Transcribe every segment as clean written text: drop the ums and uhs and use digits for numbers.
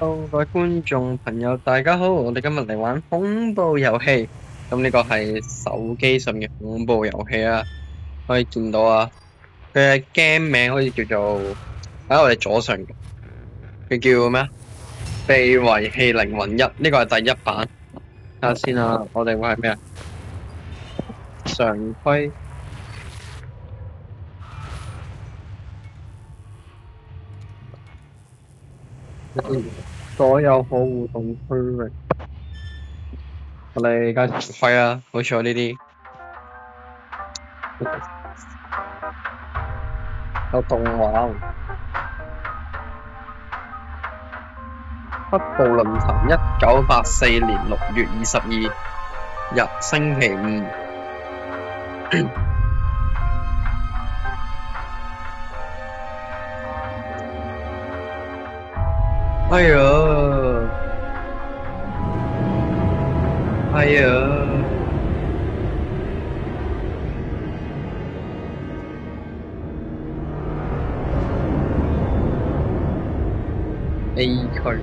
各位觀眾朋友，大家好！我哋今日嚟玩恐怖遊戲，咁呢個係手機上嘅恐怖遊戲啊，可以見到啊，佢嘅 game 名好似叫做喺我哋左上角，佢叫咩？被遺棄靈魂一，呢個係第一版。睇下先啊，我哋會係咩啊？常規。所有可互動區域，我哋介紹常規啊，好似我呢啲有動畫。北部論壇1984年6月22日星期五。哎呀，哎呀，A 區。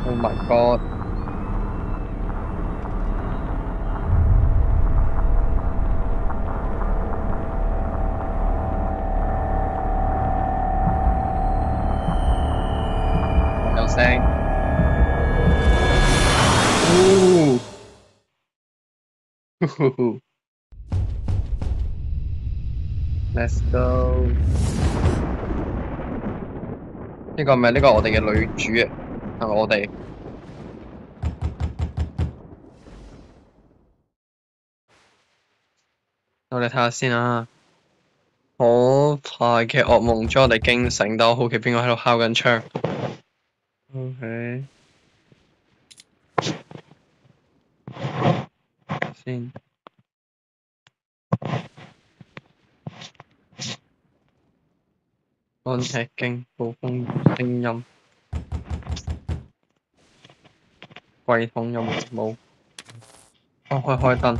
Oh my god！有聲。Let's go！呢個咪呢個我哋嘅女主啊，係咪我哋？我哋睇下先啊。可怕嘅噩夢將我哋驚醒，但我好奇邊個喺度敲緊窗。OK。先。安吃驚，暴風雨聲音。櫃桶有冇？開燈。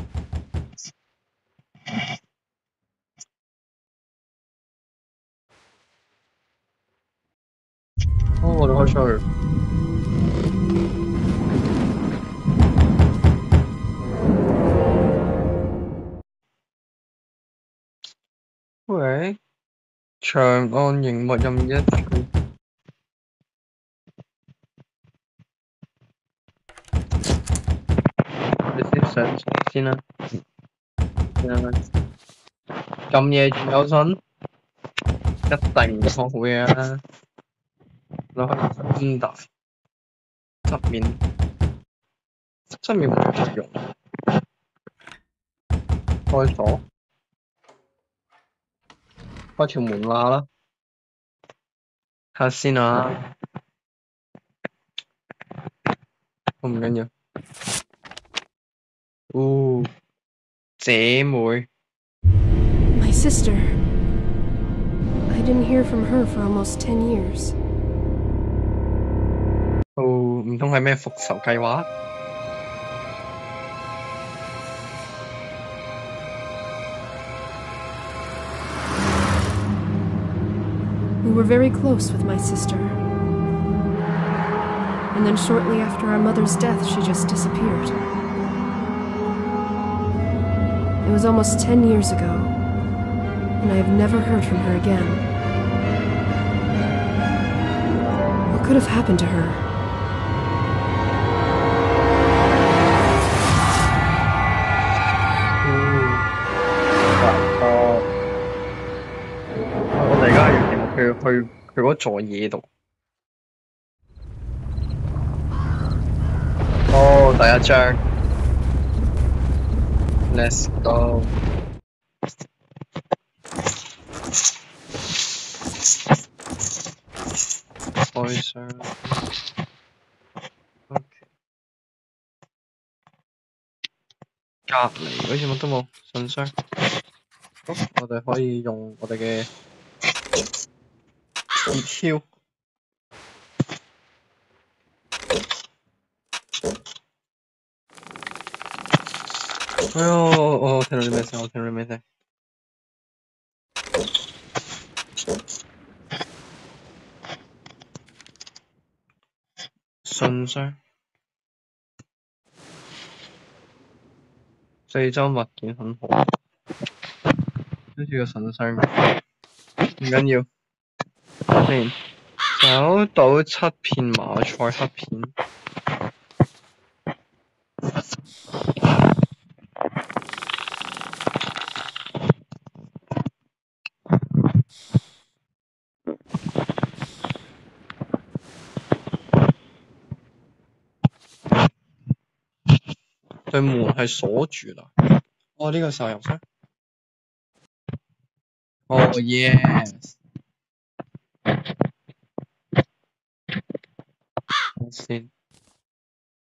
我哋開出去。喂，長按螢幕任意一處。你先上先啦。咁夜仲有信？一定唔錯好嘢啊！攞開邊大側面冇乜用。開鎖。開條門罅啦。睇下先啊。唔緊要。姐妹。My sister. I didn't hear from her for almost 10 years. 唔通係咩復仇計劃？We were very close with my sister. And then shortly after our mother's death, she just disappeared. It was almost 10 years ago, and I have never heard from her again. What could have happened to her?我哋而家要點去嗰座嘢度？第一張。Let's go。開箱。OK， 隔離好似乜都冇，信箱。好，我哋可以用我哋嘅鐵鍬。哎呦，我聽到啲咩聲？我聽到啲咩聲？信箱。四周物件很好，好似個信箱咁，唔緊要。先找到7片馬賽克片。對門係鎖住啦。哦，呢個時候入箱。哦 yes。先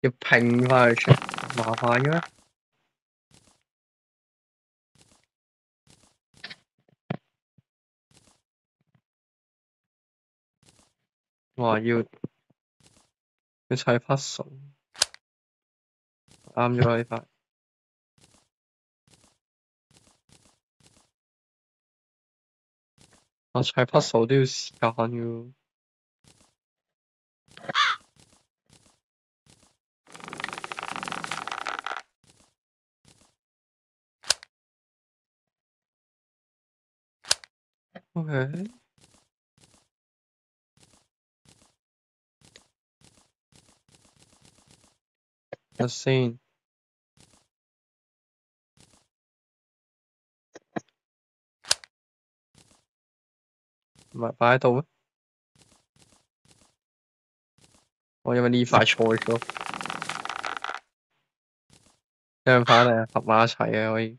要拼翻佢出嚟，麻煩嘅咩？話要砌 puzzle， 啱咗啦呢塊。我砌 puzzle 都要時間嘅。OK。睇先。唔係擺喺度咩？我因為呢塊錯咗，兩塊嚟合埋一齊嘅可以。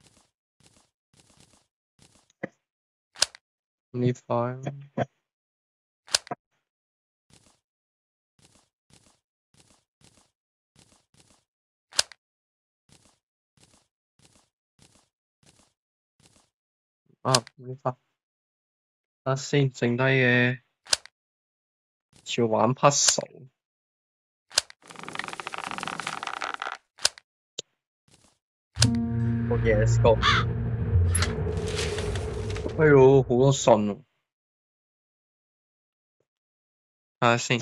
呢塊。啊，呢塊。得先，剩低嘅要玩 puzzle。好嘢，let's go。哎呦，好多信喎。睇下先。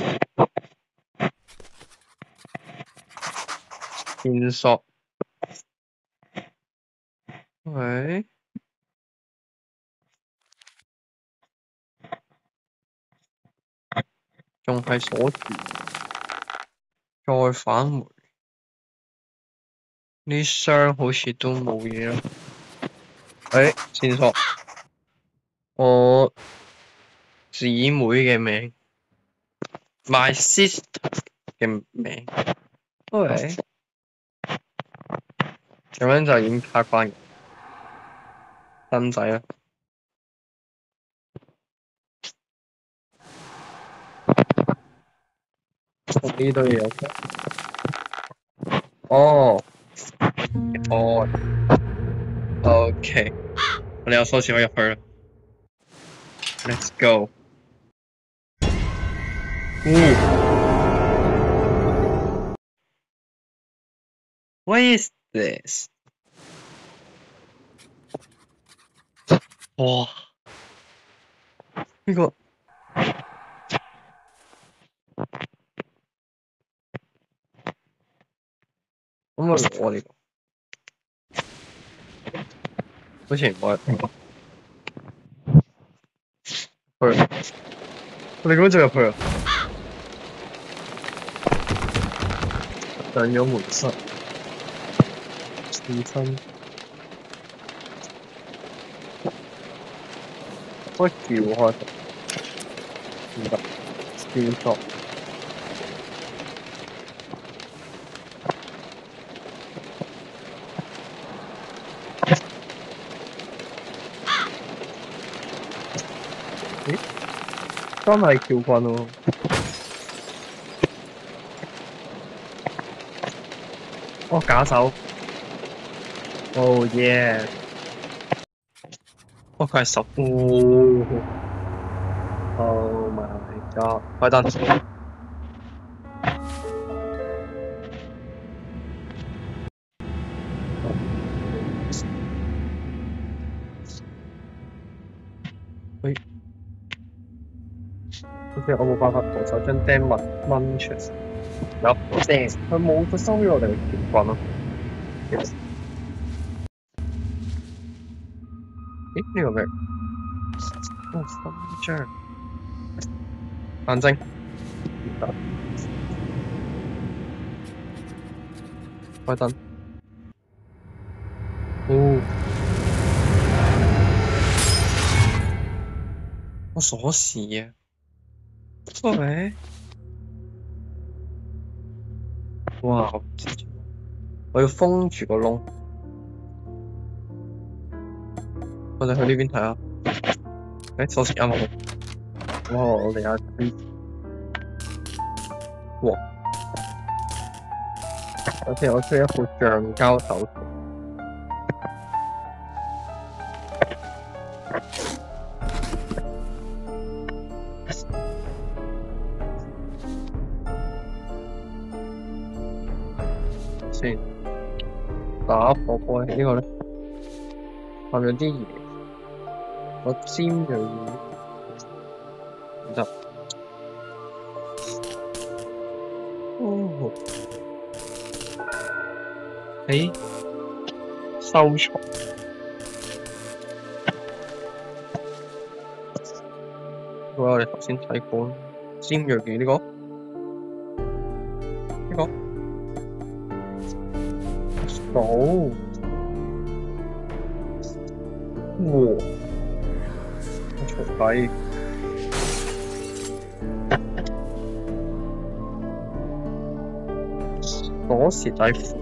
線索。喂。仲係鎖住。再返回。呢箱好似都冇嘢啦。線索。我姊妹嘅名。My sister 嘅名。OK。咁樣就已經卡關嘅。燈仔啦。呢堆嘢有嘅。哦。哦。OK。我哋有鎖匙可以入去啦。Let's go。What is this？ 哇！呢個咁咪攞呢個？好似唔可以入去。我哋咁樣就入去啊？上咗門室。刺身。可以撬開佢。唔得。線索。咦？真係撬棍喎。哦，假手。Oh yeah！哦，佢係手。哦 ！Oh my god！開燈。喂，好似我冇辦法徒手將釘掹出。有釘，佢冇佢收咗我哋嘅拳棍咯。咦？呢個咩？哦，勳章。眼睛。唔得。開燈。哦。我鎖匙啊！喂。哇！我要封住個窿。我哋去呢邊睇下。鎖匙啱啱好。哇！我哋有啲。哇！我需要一副橡膠手套。先打火波呢個咧，係咪有啲嘢？我尖鋭嘢唔得。哦，收藏。我哋頭先睇過尖鋭嘢呢個。哦，哇！鋤底，鎖匙底褲，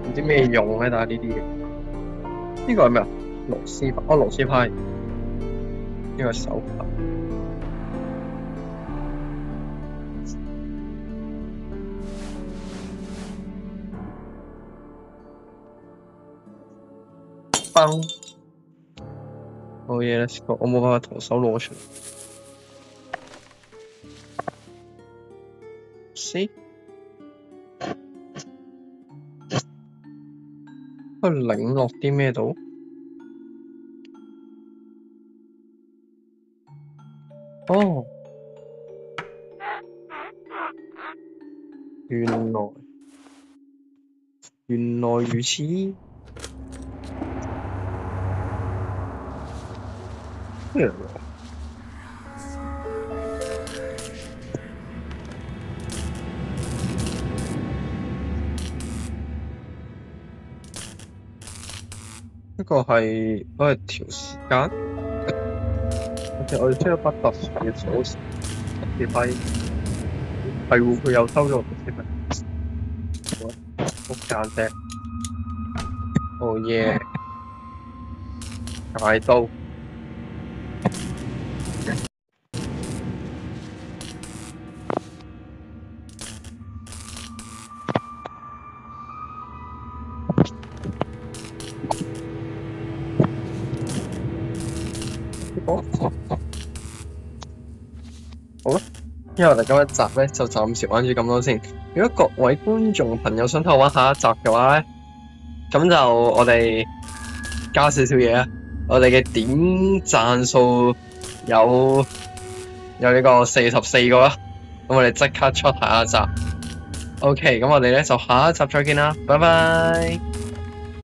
唔知咩用咧？但係呢啲嘢，呢個係咩啊？螺絲批，螺絲批，呢個手法。崩！冇嘢啦，我冇辦法徒手攞出嚟。See？佢擰落啲咩度？哦，原來如此。咩嚟㗎？呢個係攞嚟調時間。我哋需要一把特殊嘅鎖匙，特別係喎，佢又收咗我特別係。好間啫。Oh yeah！大刀。好啦，因為我哋今一集咧就暫時玩住咁多先。如果各位觀眾朋友想睇我玩下一集嘅話咧，咁就我哋加少少嘢啊。我哋嘅點讚數有呢個44個啦，咁我哋即刻出下一集。OK，咁我哋咧就下一集再見啦，拜拜。